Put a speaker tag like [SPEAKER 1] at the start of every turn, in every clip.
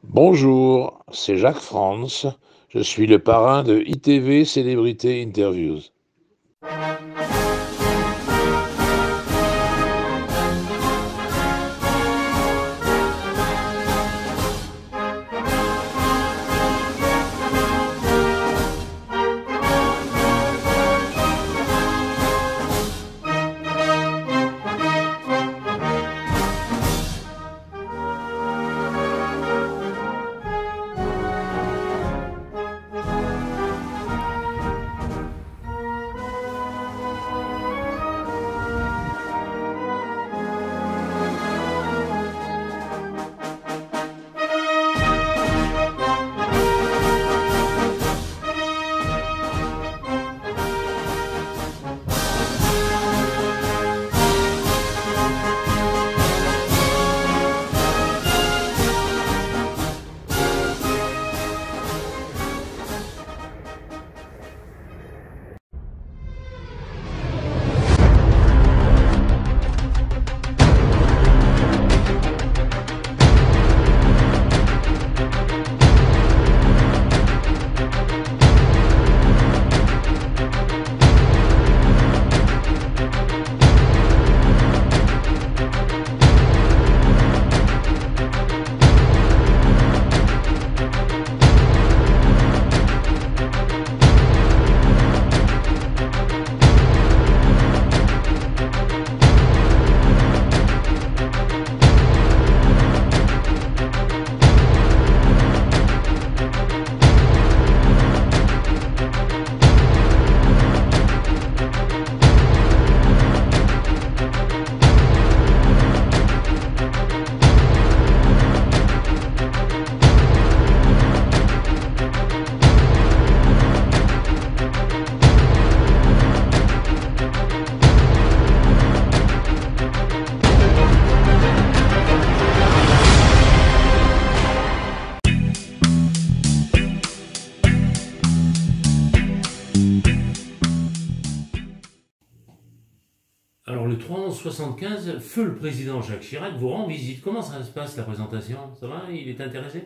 [SPEAKER 1] Bonjour, c'est Jacques Frantz. Je suis le parrain de ITV Célébrité Interviews.
[SPEAKER 2] Alors le 3/11/75, feu le président Jacques Chirac vous rend visite. Comment ça se passe la présentation? Ça va? Il est intéressé?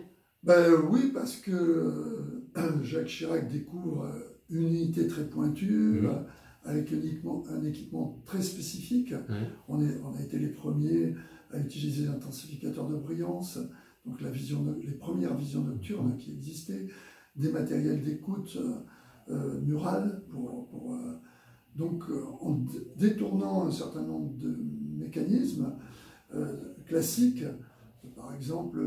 [SPEAKER 3] Oui, parce que Jacques Chirac découvre une unité très pointue, avec un équipement très spécifique.
[SPEAKER 2] Ouais.
[SPEAKER 3] On a été les premiers à utiliser l'intensificateur de brillance, donc les premières visions nocturnes qui existaient, des matériels d'écoute murales donc, en détournant un certain nombre de mécanismes classiques. Par exemple,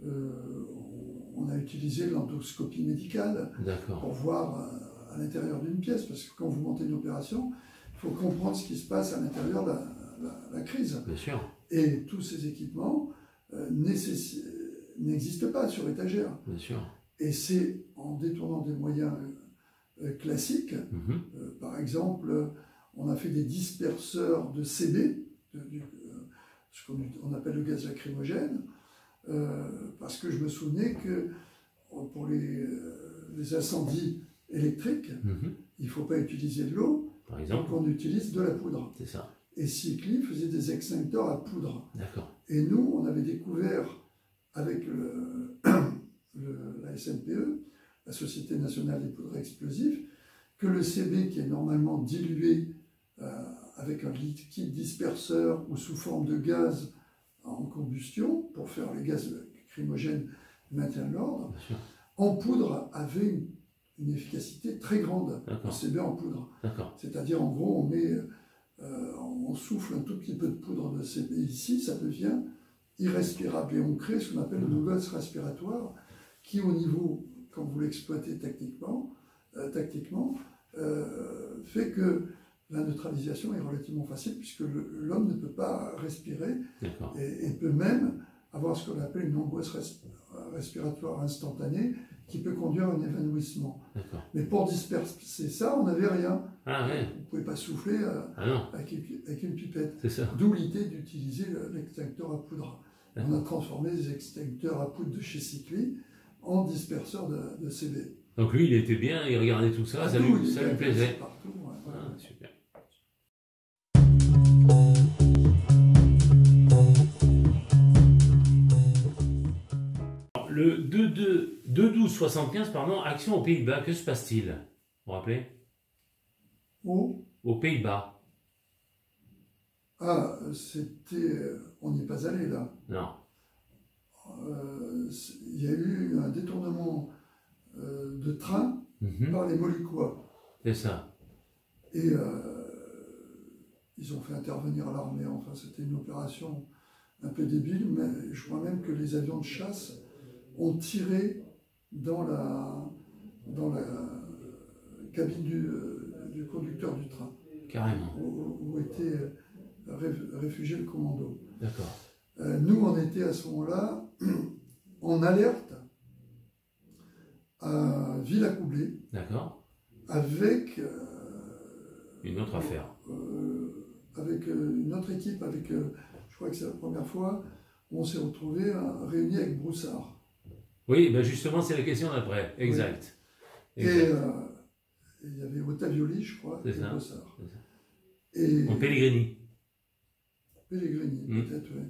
[SPEAKER 3] on a utilisé l'endoscopie médicale pour voir à l'intérieur d'une pièce, parce que quand vous montez une opération, il faut comprendre ce qui se passe à l'intérieur de la crise.
[SPEAKER 2] Bien sûr.
[SPEAKER 3] Et tous ces équipements n'existent pas sur étagère.
[SPEAKER 2] Bien sûr.
[SPEAKER 3] Et c'est en détournant des moyens classiques, par exemple, on a fait des disperseurs de CB, ce qu'on appelle le gaz lacrymogène, parce que je me souvenais que pour les incendies électriques, il ne faut pas utiliser de l'eau, donc on utilise de la poudre.
[SPEAKER 2] C'est ça.
[SPEAKER 3] Et Cycli faisait des extincteurs à poudre.
[SPEAKER 2] D'accord.
[SPEAKER 3] Et nous, on avait découvert avec la SNPE, la Société Nationale des Poudres Explosives, que le CB, qui est normalement dilué avec un liquide disperseur ou sous forme de gaz en combustion, pour faire les gaz lacrymogènes maintien de l'ordre, en poudre avait une efficacité très grande, le CB en poudre. C'est-à-dire, en gros, on souffle un tout petit peu de poudre de CB ici, ça devient irrespirable, et on crée ce qu'on appelle le gaz respiratoire, qui au niveau, quand vous l'exploitez tactiquement, fait que la neutralisation est relativement facile, puisque l'homme ne peut pas respirer et peut même avoir ce qu'on appelle une angoisse respiratoire instantanée qui peut conduire à un évanouissement. Mais pour disperser ça, on n'avait rien.
[SPEAKER 2] Ah, ouais.
[SPEAKER 3] Vous ne pouvez pas souffler avec une pipette. D'où l'idée d'utiliser l'extincteur à poudre. On a transformé les extincteurs à poudre de chez Cycli en disperseurs de CB.
[SPEAKER 2] Donc lui, il était bien, il regardait tout ça, ça lui plaisait.
[SPEAKER 3] Partout,
[SPEAKER 2] Super. le 2-12-75, pardon, action aux Pays-Bas, que se passe-t-il? Vous vous rappelez? Aux Pays-Bas.
[SPEAKER 3] Ah, c'était... on n'y est pas allé, là.
[SPEAKER 2] Non.
[SPEAKER 3] Il y a eu un détournement de train par les Moluccois.
[SPEAKER 2] C'est ça.
[SPEAKER 3] Et ils ont fait intervenir l'armée. Enfin, c'était une opération un peu débile, mais je crois même que les avions de chasse ont tiré dans la cabine du conducteur du train.
[SPEAKER 2] Carrément.
[SPEAKER 3] Où était réfugié le commando.
[SPEAKER 2] D'accord.
[SPEAKER 3] Nous, on était à ce moment-là en alerte à Villacoublay.
[SPEAKER 2] D'accord.
[SPEAKER 3] Avec
[SPEAKER 2] une autre affaire.
[SPEAKER 3] Avec une autre équipe, je crois que c'est la première fois où on s'est retrouvés réunis avec Broussard.
[SPEAKER 2] Oui, ben justement, c'est la question d'après. Exact.
[SPEAKER 3] Oui.
[SPEAKER 2] Exact.
[SPEAKER 3] Et il y avait Ottavioli, je crois, et Broussard.
[SPEAKER 2] Et... En Pellegrini.
[SPEAKER 3] Pellegrini, peut-être, oui.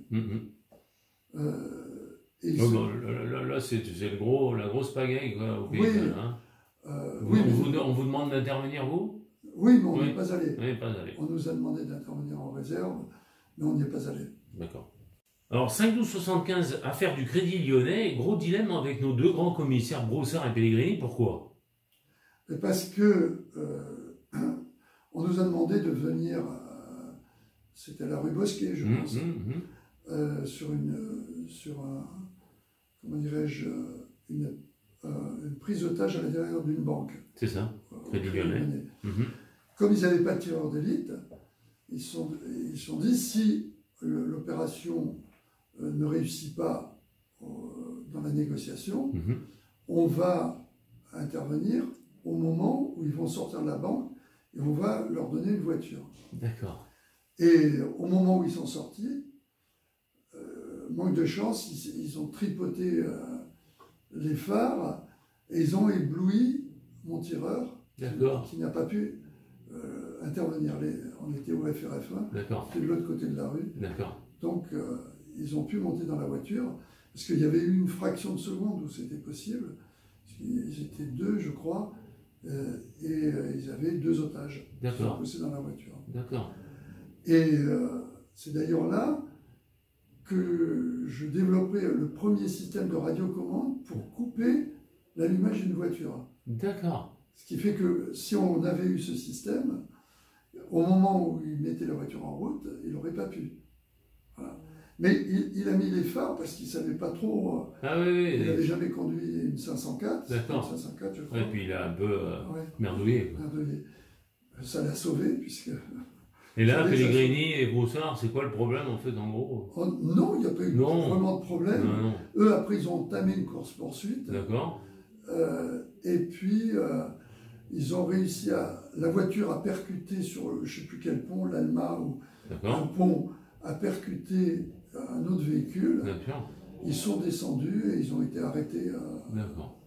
[SPEAKER 2] Là, c'est la grosse pagaille, quoi, au pays.
[SPEAKER 3] Oui.
[SPEAKER 2] Hein. On vous demande d'intervenir, vous?
[SPEAKER 3] Oui, mais on n'y est pas allé.
[SPEAKER 2] Oui, pas allé.
[SPEAKER 3] On nous a demandé d'intervenir en réserve, mais on n'y est pas allé.
[SPEAKER 2] D'accord. Alors, 5-12-75, affaire du Crédit Lyonnais, gros dilemme avec nos deux grands commissaires, Broussard et Pellegrini, pourquoi?
[SPEAKER 3] Parce que on nous a demandé de venir, c'était à la rue Bosquet, je pense, sur comment dirais-je, une prise d'otage à l'intérieur d'une banque.
[SPEAKER 2] C'est ça, Crédit Lyonnais.
[SPEAKER 3] Comme ils n'avaient pas de tireur d'élite, ils se sont dit, si l'opération ne réussit pas dans la négociation, on va intervenir au moment où ils vont sortir de la banque et on va leur donner une voiture.
[SPEAKER 2] D'accord.
[SPEAKER 3] Et au moment où ils sont sortis, manque de chance, ils ont tripoté les phares et ils ont ébloui mon tireur qui n'a pas pu intervenir. On était au FRF1, c'était de l'autre côté de la rue. Donc ils ont pu monter dans la voiture parce qu'il y avait eu une fraction de seconde où c'était possible. Ils étaient deux, je crois, et ils avaient deux otages qui sont poussés dans la voiture. Et c'est d'ailleurs là que je développerai le premier système de radiocommande pour couper l'allumage d'une voiture.
[SPEAKER 2] D'accord.
[SPEAKER 3] Ce qui fait que si on avait eu ce système, au moment où il mettait la voiture en route, il n'aurait pas pu. Voilà. Mais il a mis les phares parce qu'il ne savait pas trop. Il n'avait jamais conduit une 504.
[SPEAKER 2] D'accord.
[SPEAKER 3] Une 504, je crois.
[SPEAKER 2] Et puis il a un peu merdouillé.
[SPEAKER 3] Ça l'a sauvé, puisque.
[SPEAKER 2] Et là, Pellegrini et Broussard, c'est quoi le problème en fait, en gros?
[SPEAKER 3] Non, il n'y a pas eu vraiment de problème.
[SPEAKER 2] Non.
[SPEAKER 3] Eux, après, ils ont entamé une course-poursuite.
[SPEAKER 2] D'accord.
[SPEAKER 3] Et puis, ils ont réussi à... La voiture a percuté sur, je ne sais plus quel pont, l'Alma, ou un pont a percuté un autre véhicule. Ils sont descendus et ils ont été arrêtés.
[SPEAKER 2] D'accord.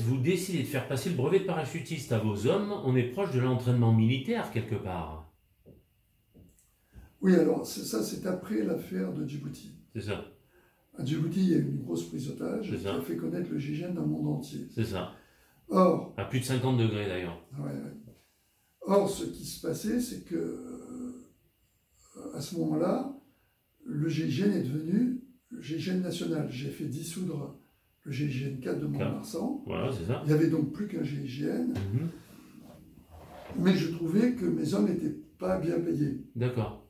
[SPEAKER 2] Vous décidez de faire passer le brevet de parachutiste à vos hommes. On est proche de l'entraînement militaire quelque part.
[SPEAKER 3] Oui, alors ça c'est après l'affaire de Djibouti.
[SPEAKER 2] C'est ça.
[SPEAKER 3] À Djibouti, il y a eu une grosse prise d'otage qui a fait connaître le GIGN dans le monde entier.
[SPEAKER 2] C'est ça.
[SPEAKER 3] Or,
[SPEAKER 2] à plus de 50 degrés d'ailleurs.
[SPEAKER 3] Or, ce qui se passait, c'est que à ce moment-là, le GIGN est devenu le GIGN national. J'ai fait dissoudre le GIGN 4 de Mont-de-Marsan.
[SPEAKER 2] Voilà, c'est ça.
[SPEAKER 3] Il n'y avait donc plus qu'un GIGN. Mais je trouvais que mes hommes n'étaient pas bien payés.
[SPEAKER 2] D'accord.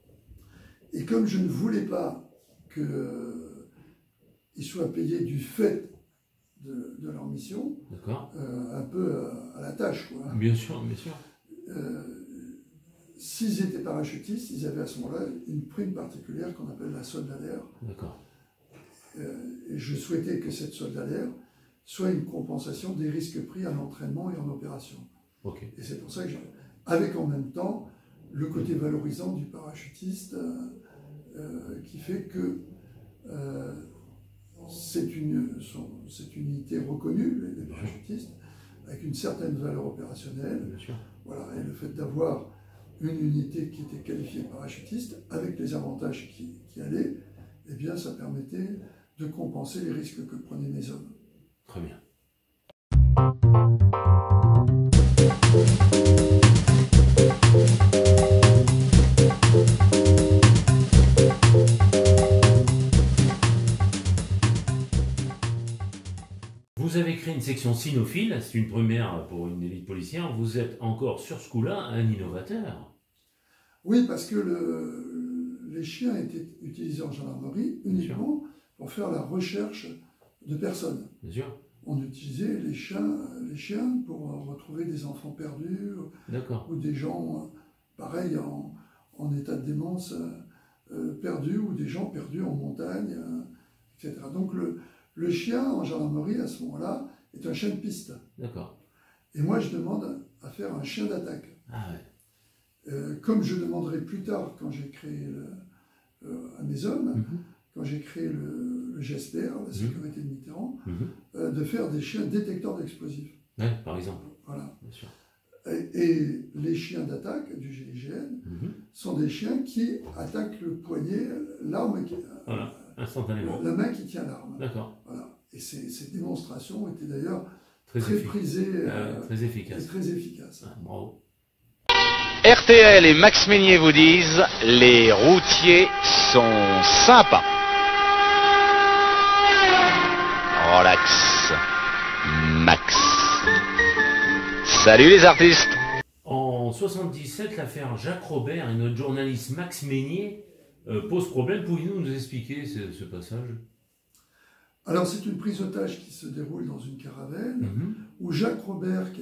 [SPEAKER 3] Et comme je ne voulais pas qu'ils soient payés du fait de leur mission, un peu à la tâche, quoi.
[SPEAKER 2] Bien sûr, bien sûr.
[SPEAKER 3] S'ils étaient parachutistes, ils avaient à ce moment-là une prime particulière qu'on appelle la soldadaire.
[SPEAKER 2] D'accord.
[SPEAKER 3] Et je souhaitais que cette soldadaire soit une compensation des risques pris en entraînement et en opération.
[SPEAKER 2] Okay.
[SPEAKER 3] Et c'est pour ça que avec en même temps le côté valorisant du parachutiste qui fait que c'est une unité reconnue, les parachutistes, avec une certaine valeur opérationnelle.
[SPEAKER 2] Bien sûr.
[SPEAKER 3] Voilà, et le fait d'avoir une unité qui était qualifiée parachutiste, avec les avantages qui allaient, eh bien ça permettait de compenser les risques que prenaient mes hommes.
[SPEAKER 2] Très bien. Vous avez créé une section cynophile, c'est une première pour une élite policière. Vous êtes encore sur ce coup-là un innovateur.
[SPEAKER 3] Oui, parce que les chiens étaient utilisés en gendarmerie uniquement pour faire la recherche de personnes.
[SPEAKER 2] Bien sûr.
[SPEAKER 3] On utilisait les chiens pour retrouver des enfants perdus ou des gens, pareil, en état de démence perdus ou des gens perdus en montagne, etc. Donc le chien en gendarmerie à ce moment-là est un chien de piste.
[SPEAKER 2] D'accord.
[SPEAKER 3] Et moi je demande à faire un chien d'attaque.
[SPEAKER 2] Ah ouais.
[SPEAKER 3] Comme je demanderai plus tard quand j'ai créé à mes hommes, quand j'ai créé le GSPR, la sécurité de Mitterrand, de faire des chiens détecteurs d'explosifs.
[SPEAKER 2] Ouais, par exemple.
[SPEAKER 3] Voilà.
[SPEAKER 2] Bien sûr.
[SPEAKER 3] Et les chiens d'attaque du GIGN sont des chiens qui attaquent le poignet, l'arme,
[SPEAKER 2] voilà, instantanément.
[SPEAKER 3] La main qui tient l'arme.
[SPEAKER 2] D'accord.
[SPEAKER 3] Voilà. Et ces démonstrations étaient d'ailleurs très prisées,
[SPEAKER 2] très efficaces.
[SPEAKER 3] et très efficaces.
[SPEAKER 2] Ah, bravo.
[SPEAKER 4] RTL et Max Meignier vous disent, les routiers sont sympas. Relax. Max. Salut les artistes.
[SPEAKER 2] En 1977, l'affaire Jacques Robert et notre journaliste Max Meignier pose problème. Pouvez-vous nous expliquer ce passage?
[SPEAKER 3] Alors c'est une prise d'otage qui se déroule dans une caravelle où Jacques Robert, qui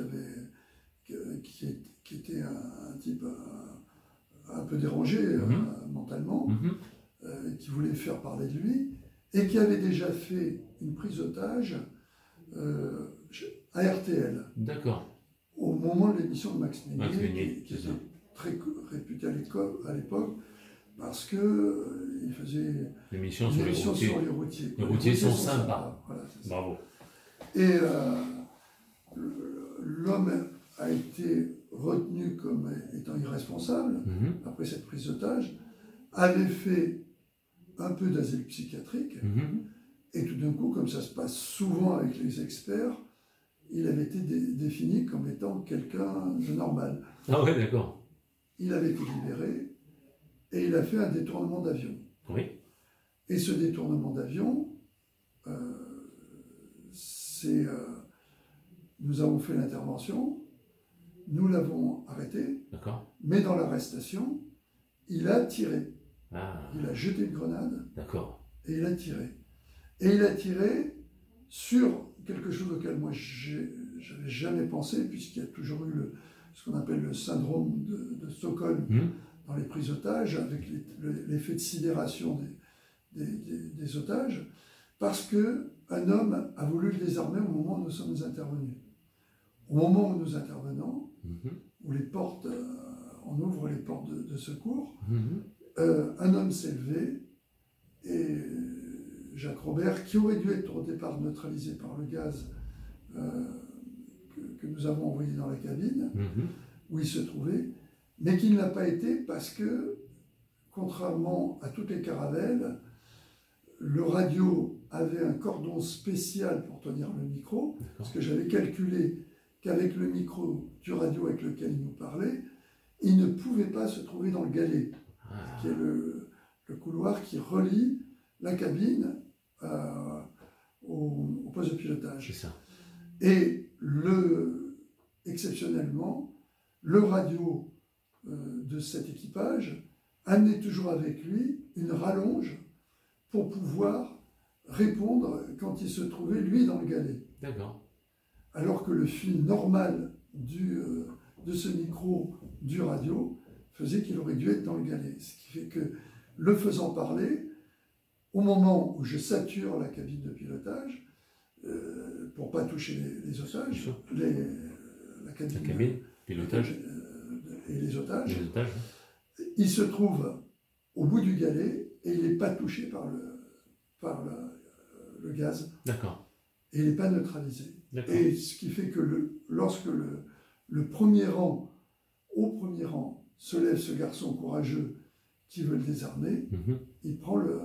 [SPEAKER 3] était un type un peu dérangé mentalement, qui voulait faire parler de lui, et qui avait déjà fait une prise d'otage à RTL.
[SPEAKER 2] D'accord.
[SPEAKER 3] Au moment de l'émission de Max Meignier, qui
[SPEAKER 2] était
[SPEAKER 3] très réputé à l'époque, parce qu'il faisait
[SPEAKER 2] une émission sur les routiers. Les routiers sont sympas.
[SPEAKER 3] Voilà,
[SPEAKER 2] bravo.
[SPEAKER 3] Et l'homme a été retenu comme étant irresponsable après cette prise d'otage, avait fait un peu d'asile psychiatrique, et tout d'un coup, comme ça se passe souvent avec les experts, il avait été défini comme étant quelqu'un de normal.
[SPEAKER 2] Ah ouais, d'accord.
[SPEAKER 3] Il avait été libéré et il a fait un détournement d'avion.
[SPEAKER 2] Oui.
[SPEAKER 3] Et ce détournement d'avion, nous avons fait l'intervention, nous l'avons arrêté, mais dans l'arrestation, il a tiré.
[SPEAKER 2] Ah.
[SPEAKER 3] Il a jeté une grenade.
[SPEAKER 2] D'accord.
[SPEAKER 3] Et il a tiré. Et il a tiré sur quelque chose auquel moi j'avais jamais pensé, puisqu'il y a toujours eu ce qu'on appelle le syndrome de Stockholm dans les prises d'otages, avec l'effet de sidération des otages, parce qu'un homme a voulu le désarmer au moment où nous sommes intervenus. Au moment où nous intervenons, où les portes, on ouvre les portes de secours, un homme s'est levé et Jacques Robert, qui aurait dû être au départ neutralisé par le gaz que nous avons envoyé dans la cabine, où il se trouvait, mais qui ne l'a pas été parce que, contrairement à toutes les caravelles, le radio avait un cordon spécial pour tenir le micro, parce que j'avais calculé qu'avec le micro du radio avec lequel il nous parlait, il ne pouvait pas se trouver dans le galet, qui est le couloir qui relie la cabine au poste de pilotage.
[SPEAKER 2] C'est ça.
[SPEAKER 3] Et exceptionnellement, le radio de cet équipage amenait toujours avec lui une rallonge pour pouvoir répondre quand il se trouvait, lui, dans le galet.
[SPEAKER 2] D'accord.
[SPEAKER 3] Alors que le fil normal de ce micro du radio faisait qu'il aurait dû être dans le galet. Ce qui fait que, le faisant parler, au moment où je sature la cabine de pilotage, pour ne pas toucher les otages, la cabine
[SPEAKER 2] pilotage
[SPEAKER 3] et les otages,
[SPEAKER 2] les otages.
[SPEAKER 3] Il se trouve au bout du galet et il n'est pas touché par le gaz.
[SPEAKER 2] D'accord.
[SPEAKER 3] Et il n'est pas neutralisé.
[SPEAKER 2] D'accord.
[SPEAKER 3] Et ce qui fait que lorsque au premier rang, se lève ce garçon courageux qui veut le désarmer, il prend le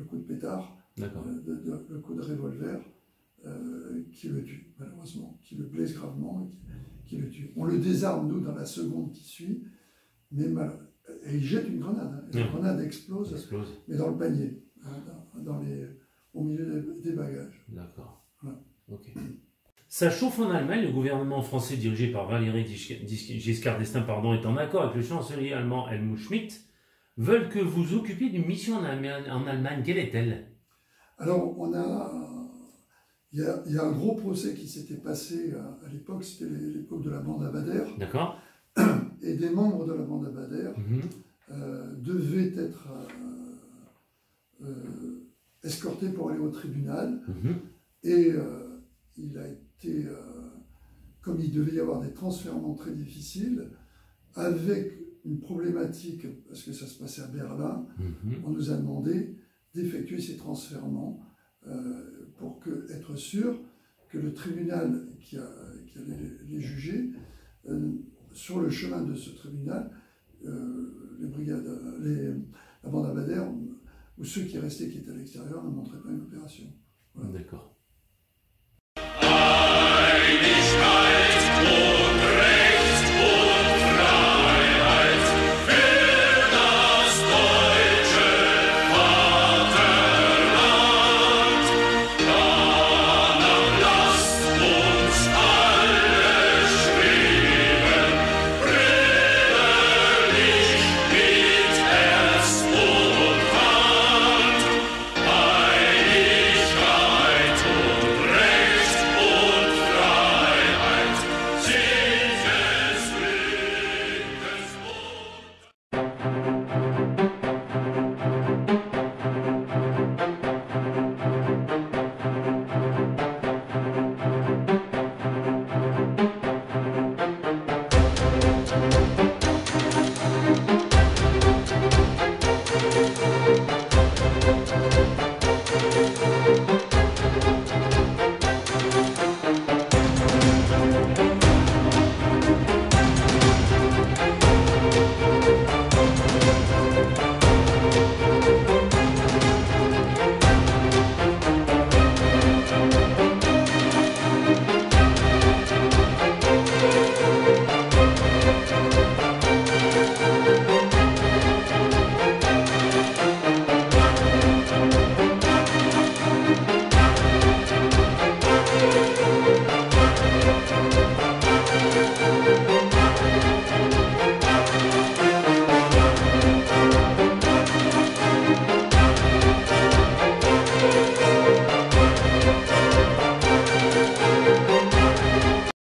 [SPEAKER 3] coup de pétard, le coup de revolver qui le tue, malheureusement, qui le blesse gravement et qui le tue. On le désarme, nous, dans la seconde qui suit, et il jette une grenade. La grenade explose, mais dans le panier, au milieu des bagages.
[SPEAKER 2] D'accord.
[SPEAKER 3] Voilà.
[SPEAKER 2] Ok. Ça chauffe en Allemagne. Le gouvernement français dirigé par Valéry Giscard d'Estaing est en accord avec le chancelier allemand Helmut Schmidt. Veulent que vous occupiez d'une mission en Allemagne. Quelle est-elle?
[SPEAKER 3] Alors, il y a un gros procès qui s'était passé à l'époque, c'était l'époque de la bande Abadère.
[SPEAKER 2] D'accord.
[SPEAKER 3] Et des membres de la bande Abadère devaient être escortés pour aller au tribunal. Et il a été, comme il devait y avoir des transfèrements très difficiles, avec une problématique, parce que ça se passait à Berlin, on nous a demandé d'effectuer ces transfèrements pour être sûr que le tribunal qui allait les juger, sur le chemin de ce tribunal, la bande Abadère, ou ceux qui restaient, qui étaient à l'extérieur, ne montraient pas une opération. Voilà.
[SPEAKER 2] D'accord.